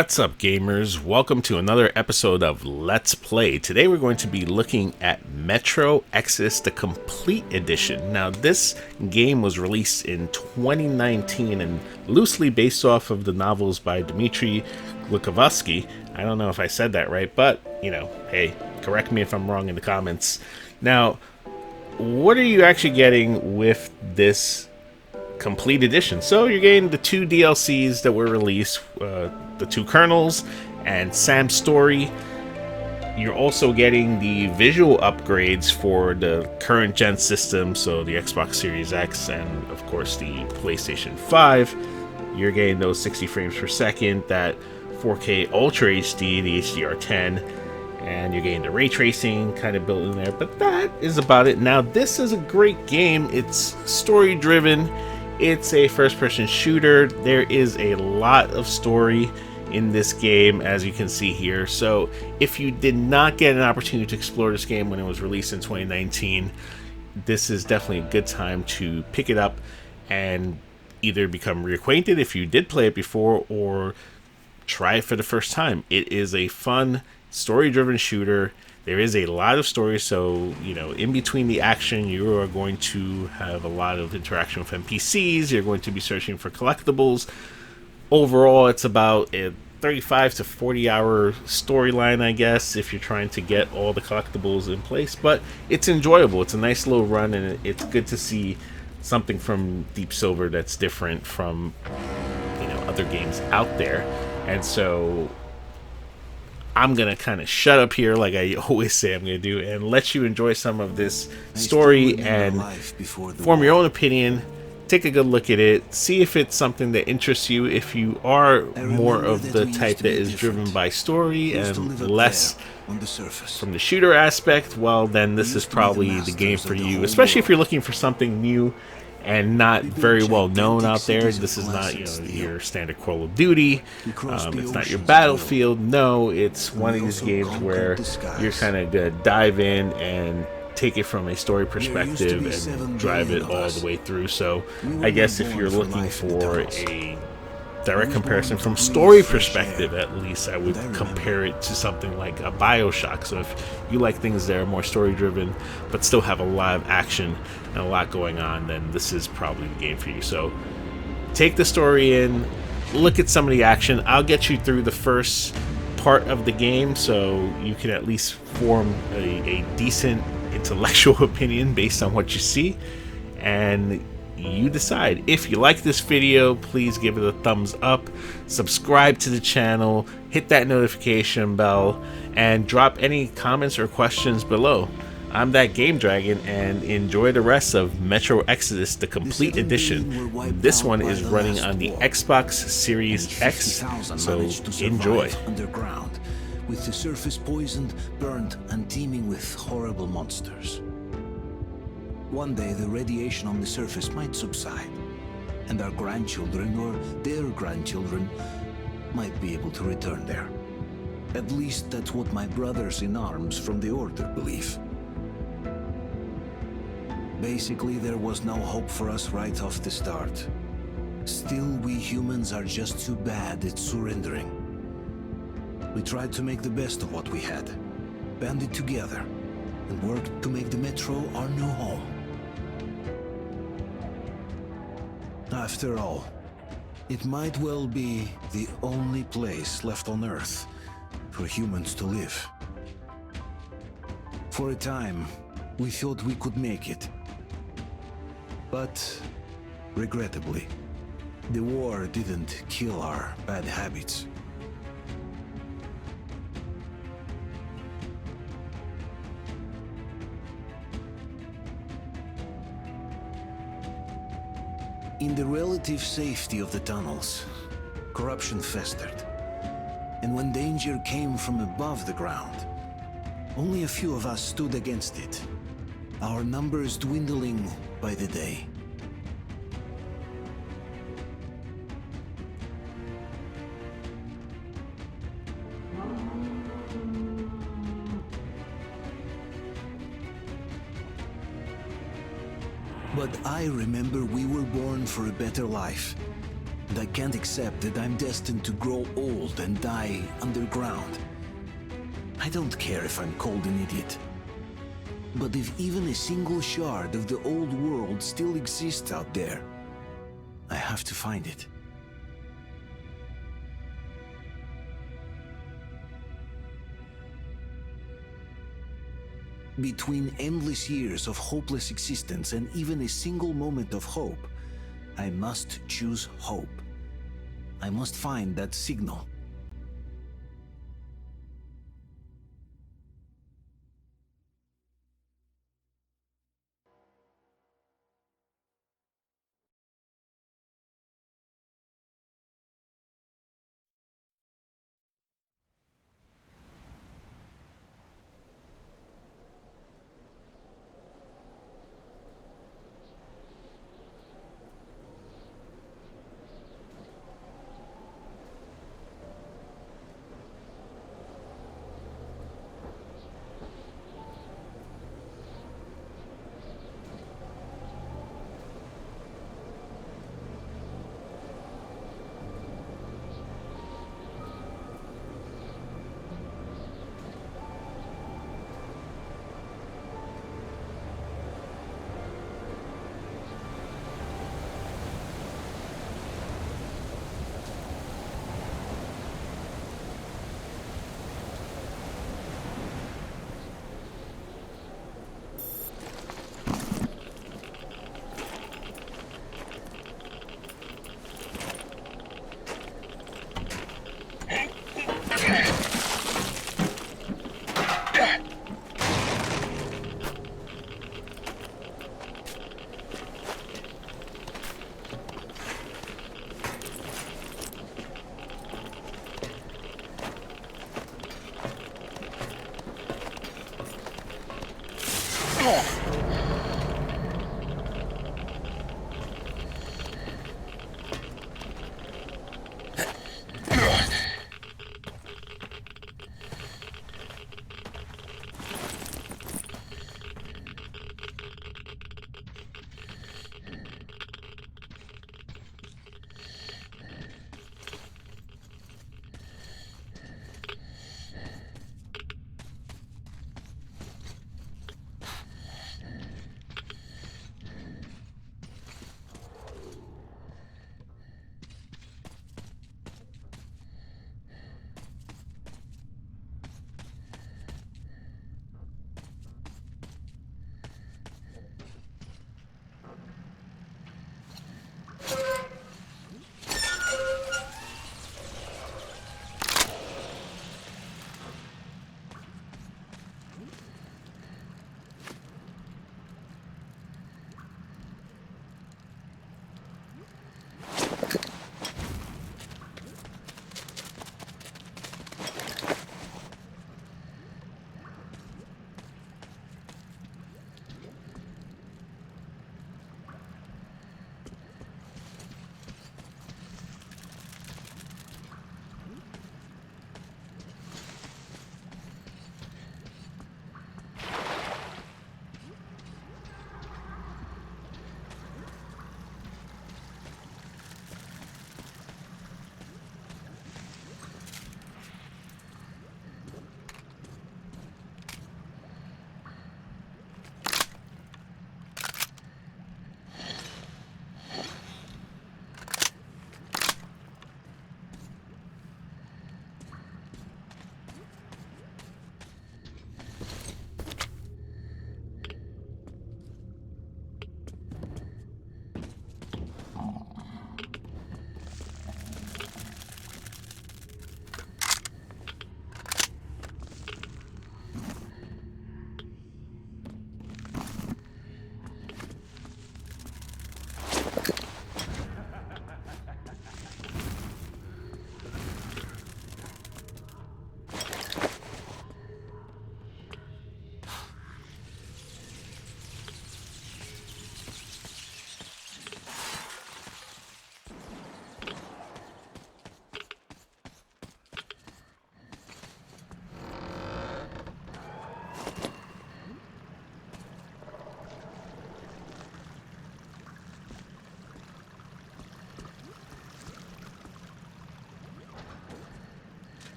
What's up, gamers? Welcome to another episode of Let's Play. Today we're going to be looking at Metro Exodus, the Complete Edition. Now, this game was released in 2019 and loosely based off of the novels by Dmitry Glukhovsky. I don't know if I said that right, but, hey, correct me if I'm wrong in the comments. Now, what are you actually getting with this Complete Edition? So you're getting the two DLCs that were released, the two kernels and Sam's story. You're also getting the visual upgrades for the current gen system, so the Xbox Series X and of course the PlayStation 5. You're getting those 60 frames per second, that 4K Ultra HD, the HDR10, and you're getting the ray tracing kind of built in there, but that is about it. Now, this is a great game. It's story driven. It's a first-person shooter. There is a lot of story in this game, as you can see here. So if you did not get an opportunity to explore this game when it was released in 2019, this is definitely a good time to pick it up and either become reacquainted if you did play it before, or try it for the first time. It is a fun, story-driven shooter. There is a lot of story, so, in between the action, you are going to have a lot of interaction with NPCs. You're going to be searching for collectibles. Overall, it's about a 35 to 40 hour storyline, I guess, if you're trying to get all the collectibles in place. But it's enjoyable. It's a nice little run, and it's good to see something from Deep Silver that's different from, other games out there. And so I'm going to kind of shut up here, like I always say I'm going to do, and let you enjoy some of this story and form your own opinion. Take a good look at it, see if it's something that interests you. If you are more of the type that is driven by story and less from the shooter aspect, well, then this is probably the game for you, especially if you're looking for something new and not very well known out there. This is not your standard Call of Duty. It's not your Battlefield. No, it's one of these games where you're kind of gonna dive in and take it from a story perspective and drive it all the way through. So I guess if you're looking for a direct comparison from story perspective, at least I would compare it to something like a BioShock. So if you like things that are more story driven but still have a lot of action and a lot going on, then this is probably the game for you. So take the story in, look at some of the action. I'll get you through the first part of the game so you can at least form a decent intellectual opinion based on what you see, and you decide. If you like this video, please give it a thumbs up, subscribe to the channel, hit that notification bell, and drop any comments or questions below. I'm That Game Dragon, and enjoy the rest of Metro Exodus, the Complete Edition. This one is running on the Xbox Series X, so enjoy. With the surface poisoned, burnt, and teeming with horrible monsters. One day the radiation on the surface might subside, and our grandchildren or their grandchildren might be able to return there. At least that's what my brothers in arms from the Order believe. Basically, there was no hope for us right off the start. Still, we humans are just too bad at surrendering. We tried to make the best of what we had, banded together, and worked to make the Metro our new home. After all, it might well be the only place left on Earth for humans to live. For a time, we thought we could make it. But, regrettably, the war didn't kill our bad habits. In the relative safety of the tunnels, corruption festered. And when danger came from above the ground, only a few of us stood against it, our numbers dwindling by the day. But I remember we were born for a better life. And I can't accept that I'm destined to grow old and die underground. I don't care if I'm called an idiot. But if even a single shard of the old world still exists out there, I have to find it. Between endless years of hopeless existence and even a single moment of hope, I must choose hope. I must find that signal.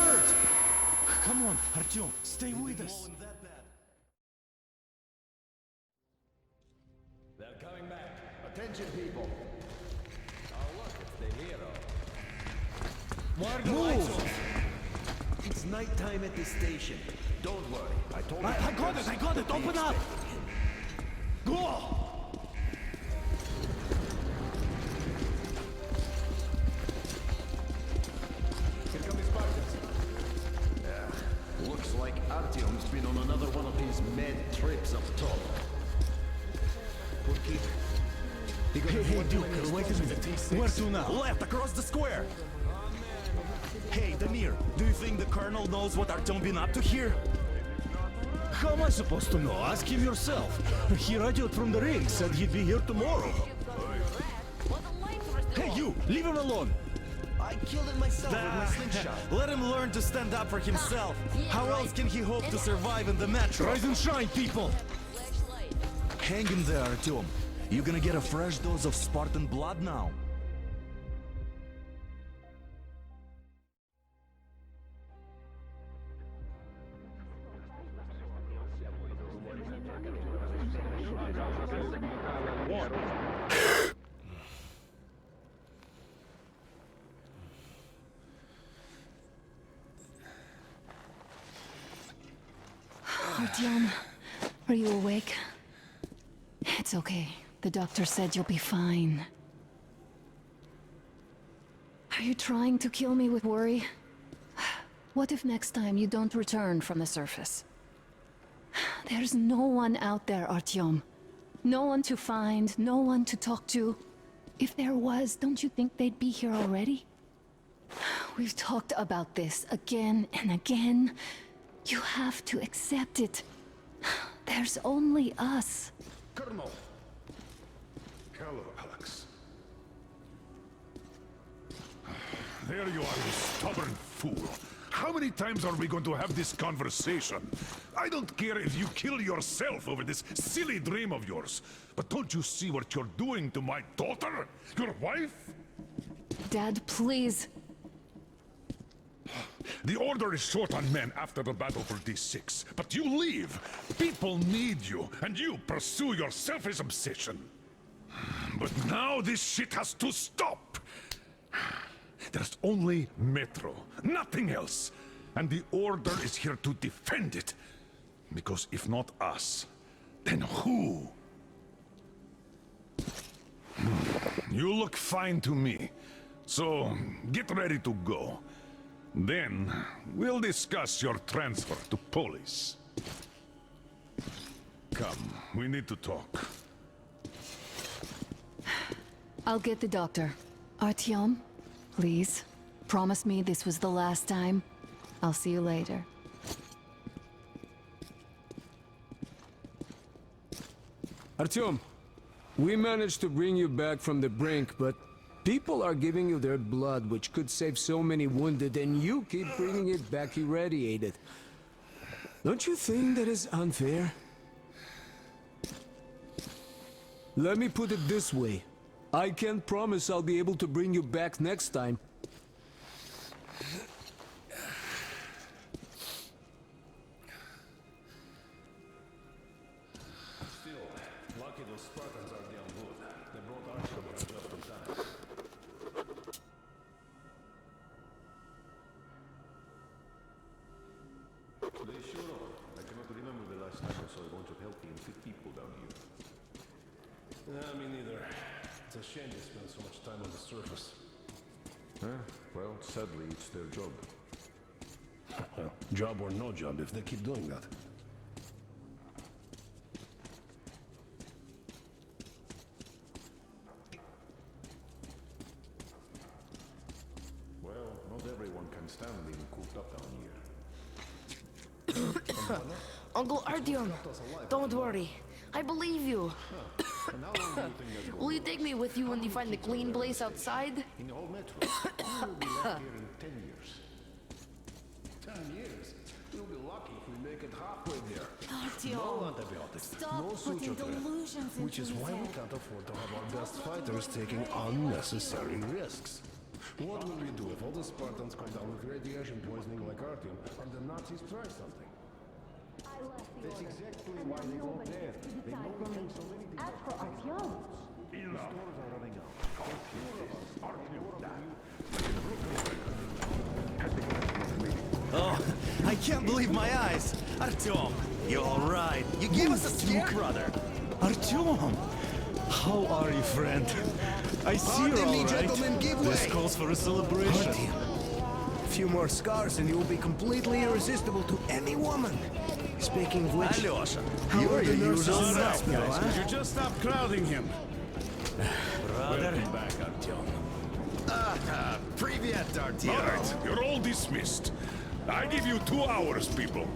hurt! Come on, Artyom, stay with us. They're coming back. Attention, people. Oh, look, it's the hero. Why are the lights on? It's nighttime at the station. Don't worry. I told you. I got it! Open up! Go! Here come the Spartans. Yeah, looks like Artyom's been on another one of his mad trips up top. Hey, Duke, wait a minute. Where to now? Left, across the square! Hey, Damir, do you think the Colonel knows what Artyom been up to here? How am I supposed to know? Ask him yourself. He radioed from the ring, said he'd be here tomorrow. Hey, you! Leave him alone! I killed him myself with my slingshot. Let him learn to stand up for himself. How else can he hope to survive in the metro? Rise and shine, people! Hang in there, Artyom. You're gonna get a fresh dose of Spartan blood now. Artyom, are you awake? It's okay. The doctor said you'll be fine. Are you trying to kill me with worry? What if next time you don't return from the surface? There's no one out there, Artyom. No one to find, no one to talk to. If there was, don't you think they'd be here already? We've talked about this again and again. You have to accept it. There's only us. Colonel. Hello, Alex. There you are, you stubborn fool. How many times are we going to have this conversation? I don't care if you kill yourself over this silly dream of yours. But don't you see what you're doing to my daughter? Your wife? Dad, please. The Order is short on men after the battle for D6. But you leave. People need you, and you pursue your selfish obsession. But now this shit has to stop. There's only Metro, nothing else. And the Order is here to defend it. Because if not us, then who? You look fine to me. So, get ready to go. Then, we'll discuss your transfer to Polis. Come, we need to talk. I'll get the doctor. Artyom, please. Promise me this was the last time. I'll see you later. Artyom, we managed to bring you back from the brink, but people are giving you their blood, which could save so many wounded, and you keep bringing it back irradiated. Don't you think that is unfair? Let me put it this way. I can't promise I'll be able to bring you back next time. Lucky those Spartans are damn good. They brought Artyom just in time. They sure are. I cannot remember the last time I saw a bunch of healthy and fit people down here. Me neither. It's a shame they spend so much time on the surface. Well, sadly, it's their job. Well, job or no job, if they keep doing that. Well, not everyone can stand being cooped up down here. Uncle Artyom, don't worry. I believe you. And how long do you think that's going Will you to take me with you when you find the clean place outside? in the whole metro? We'll be left here in 10 years. 10 years? We'll be lucky if we make it halfway there. No antibiotics, Stop no suture thread, delusions which is why we can't afford to have our best fighters taking unnecessary risks. What will we do if all the Spartans come down with radiation poisoning like Artyom and the Nazis try something? That's exactly why they go there. They know we can so many things. As for Artyom, Enough. Stores are running out. Oh, I can't believe my eyes. Artyom, you all right? You gave us a scare, brother. Artyom! How are you, friend? I see you're Pardon me, all right. gentlemen, give This way. calls for a celebration. A few more scars and you will be completely irresistible to any woman. Speaking of which, Alyosha, how you're are the your nurses usual in the self, hospital, Guys, huh? could you just stop crowding him? brother. Welcome back, Artyom. Привет, Artyom. All right, you're all dismissed. I give you 2 hours, people.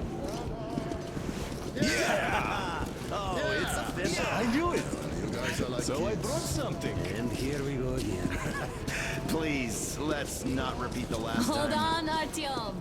Oh, it's official. I knew it. You guys are like So I brought something. And here we go again. Please, let's not repeat the last Hold time. on, Artyom.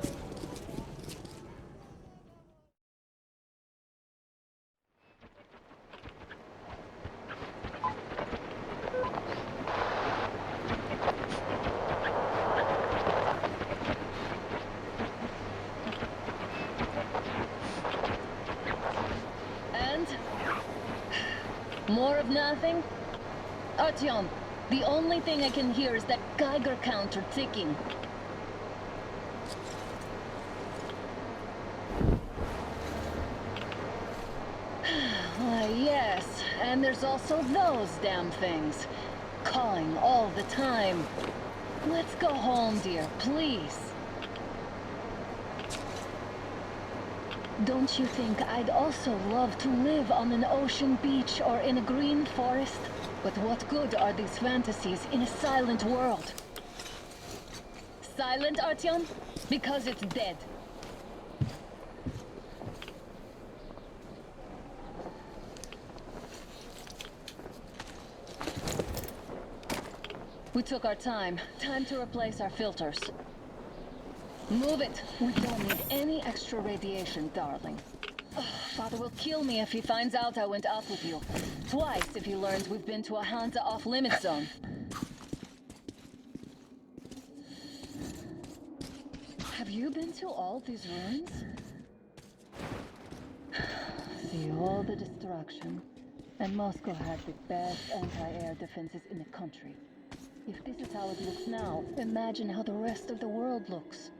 And? More of nothing? Artyom, the only thing I can hear is that Geiger counter ticking. Why, yes, and there's also those damn things. Calling all the time. Let's go home, dear, please. Don't you think I'd also love to live on an ocean beach or in a green forest? But what good are these fantasies in a silent world? Silent, Artyom? Because it's dead. We took our time. Time to replace our filters. Move it. We don't need any extra radiation, darling. Ugh, Father will kill me if he finds out I went out with you. Twice if he learns we've been to a Hansa off-limit zone. Have you been to all these ruins? See all the destruction. And Moscow had the best anti-air defenses in the country. If this is how it looks now, imagine how the rest of the world looks.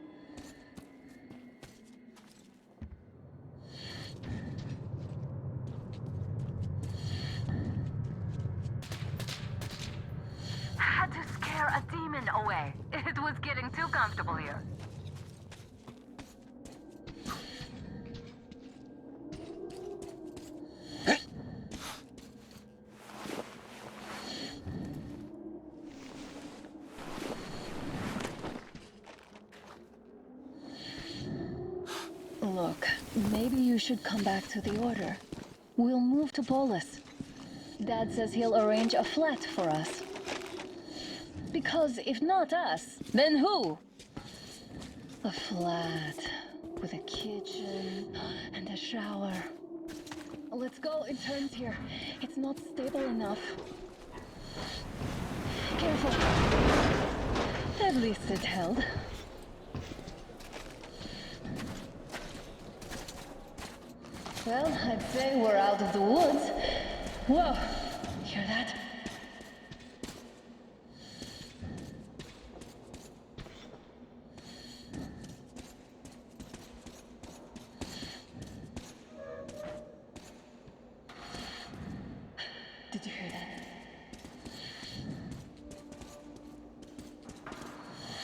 Had to scare a demon away. It was getting too comfortable here. Look, maybe you should come back to the Order. We'll move to Polis. Dad says he'll arrange a flat for us. Because if not us, then who? A flat with a kitchen and a shower. Let's go, it turns here. It's not stable enough. Careful. At least it held. Well, I'd say we're out of the woods. Whoa, hear that? Did you hear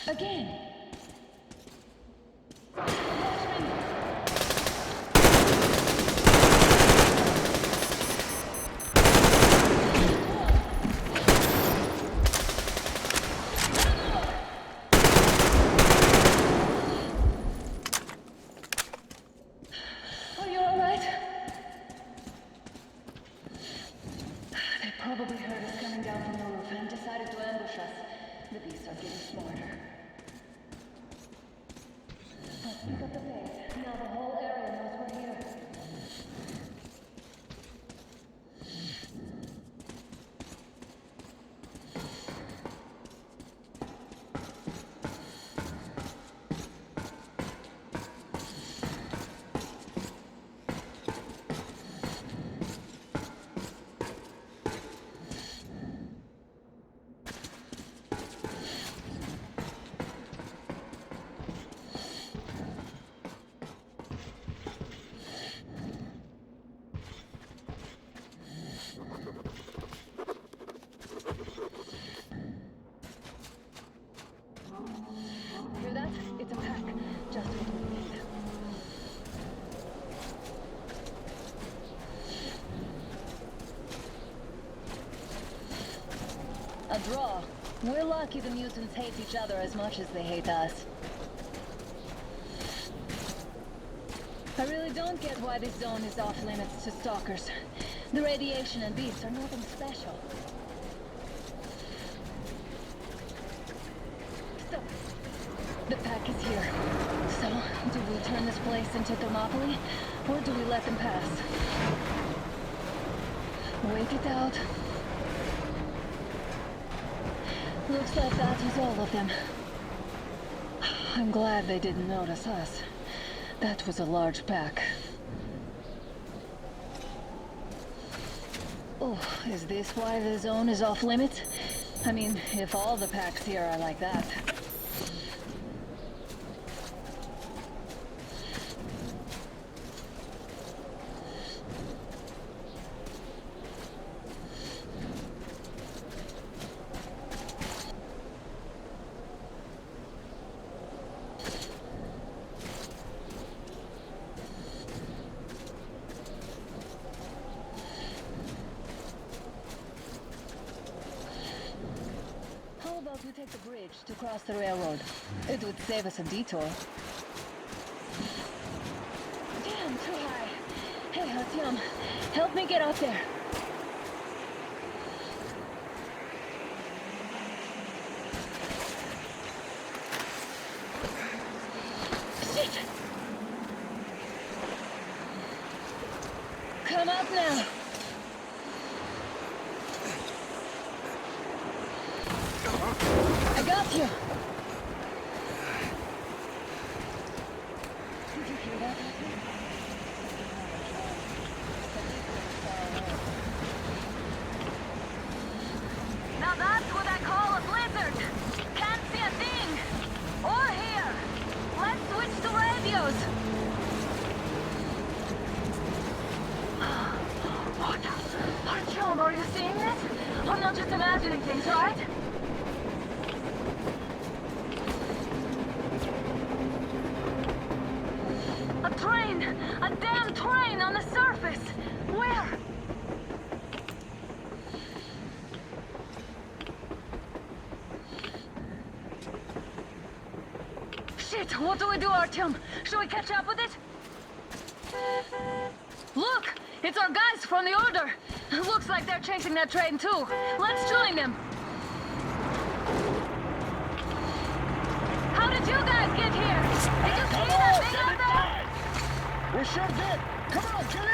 that? Again. Are you all right? They probably heard us coming down from the roof and decided to ambush us. The beasts are getting smarter. A draw. We're lucky the mutants hate each other as much as they hate us. I really don't get why this zone is off limits to stalkers. The radiation and beasts are nothing special. Stop. The pack is here. So, do we turn this place into Thermopylae, or do we let them pass? Wait it out. Looks like that was all of them. I'm glad they didn't notice us. That was a large pack. Oh, is this why the zone is off limits? I mean, if all the packs here are like that. We take the bridge to cross the railroad. It would save us a detour. Damn, too high. Hey, Artyom, help me get out there. Shit! Come up now. I got you! Did you hear that? Now that's what I call a blizzard! Can't see a thing! Or hear! Let's switch to radios! What? Artyom, are you seeing this? I'm not just imagining things, right? A train! A damn train on the surface! Where? Shit! What do we do, Artyom? Should we catch up with it? Look! It's our guys from the Order! Looks like they're chasing that train too. Let's join them! How did you guys get here? Did you see that thing up there? We sure did. Come on, get